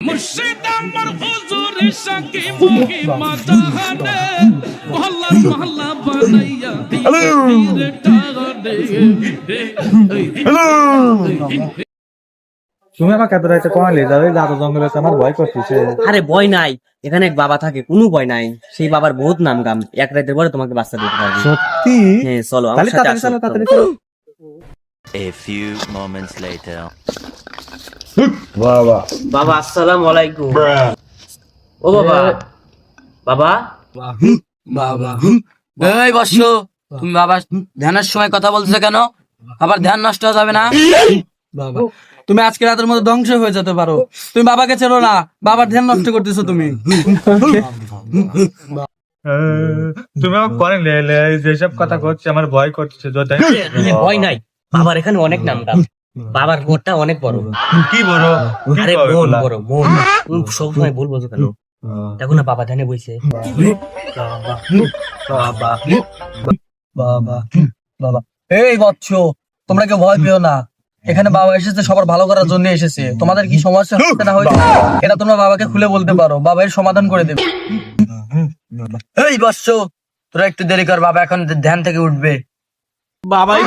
মুর্শিদ আমার হুজুরের সাকি মহিমা জাহানে মহল্লা মহল্লা বানাইয়া দিয়ে টানে। তুমি আমাকে এত রাইতে কমালে যাবে দাদা জঙ্গলে আমার ভয় করতেছে। আরে ভয় নাই, এখানে এক বাবা থাকে, কোনো ভয় নাই। সেই বাবার বহুত নাম গাম, এক রাতের পরে তোমাকে বাচ্চা দিতে পারবে। সত্যি? হ্যাঁ চলো আমার তাহলে সাথে তাড়াতাড়ি আসো। চলো, তাড়াতাড়ি চলো। A few moments later. বাবা বাবা আসসালামু আলাইকুম। ও বাবা, বাবা বাবা এই বর্ষ, তুমি বাবা ধ্যানের সময় কথা বলছো কেন? আবার ধ্যান নষ্ট হয়ে যাবে না? বাবা তুমি আজকে রাতের মধ্যে ধ্বংস হয়ে যেতে পারো। তুমি বাবাকে চেনো না, বাবার ধ্যান নষ্ট করতেছো তুমি। তুমি আমাকে করেন যেসব কথা করছে আমার ভয় করছে। আরে ভয় নাই, বাবার এখানে অনেক নাম গাম। বাবার ঘরটা অনেক বড়। কি বড়? আরে মন বড়, মন। তুমি সব সময় ভুল বলছো কেন? দেখো না বাবা ধ্যানে বইছে। বাবা বাবা বাবা এই বৎস, তোমরা কেউ ভয় পেও না। এখানে বাবা এসেছে সবার ভালো করার জন্য এসেছে। তোমাদের কি সমস্যা হচ্ছে না হয়েছে এটা তোমরা বাবাকে খুলে বলতে পারো, বাবা এর সমাধান করে দেবে। এই বৎস, তোরা একটু দেরি কর, বাবা এখন ধ্যান থেকে উঠবে। বাবাই,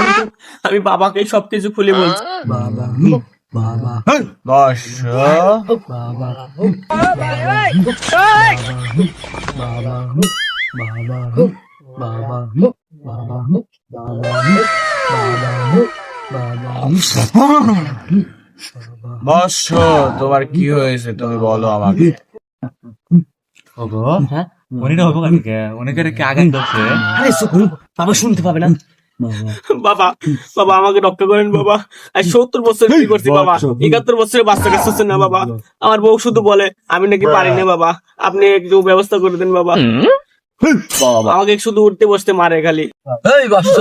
আমি বাবাকে সবকিছু খুলে বলছি। বাবা বাবা বস বাবা বস, তোমার কি হয়েছে তুমি বলো আমাকে। হ্যাঁ? আগে ধরছে। আরে চুপ, বাবা শুনতে পাবে না। বাবা, বাবা আমাকে রক্ষা করেন বাবা। আর 70 বছর কি করছি বাবা, 71 বছরের বাচ্চা কাছে না বাবা। আমার বউ শুধু বলে আমি নাকি পারি না বাবা, আপনি একটু ব্যবস্থা করে দেন বাবা। আমাকে শুধু উঠতে বসতে মারে খালি। এই বৎস,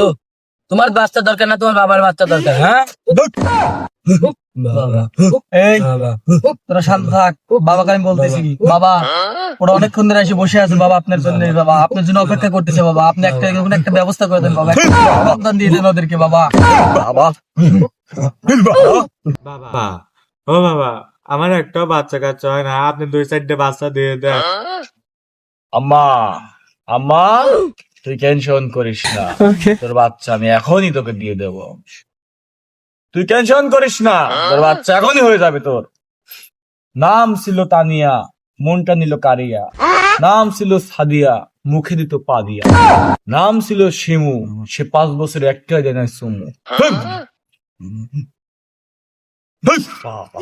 তোমার বাচ্চা দরকার না, তোমার বাবার বাচ্চা দরকার। হ্যাঁ এই তোরা শান্ত থাক, বাবাকে আমি বলতেছি কি। বাবা ওরা অনেকক্ষণ ধরে এসে বসে আছে বাবা আপনার জন্য। বাবা আপনার জন্য অপেক্ষা করতেছে বাবা, আপনি একটা ব্যবস্থা করে দেন বাবা, একটা সন্তান দিয়ে দেন ওদেরকে বাবা। বাবা বাবা, ও বাবা, আমার একটা বাচ্চা কাচ্চা হয় না, আপনি 2-4টে বাচ্চা দিয়ে দেন। আম্মা, আম্মা তুই টেনশন করিস না, তোর বাচ্চা আমি এখনই তোকে দিয়ে দেব। তুই টেনশন করিস না, তোর বাচ্চা এখনই হয়ে যাবে তোর। নাম ছিল তানিয়া, মনটা নিল কারিয়া। নাম ছিল সাদিয়া, মুখে দিত পা দিয়া। নাম ছিল শিমু, সে 5 বছর একটা জানায় সুমু। বাবা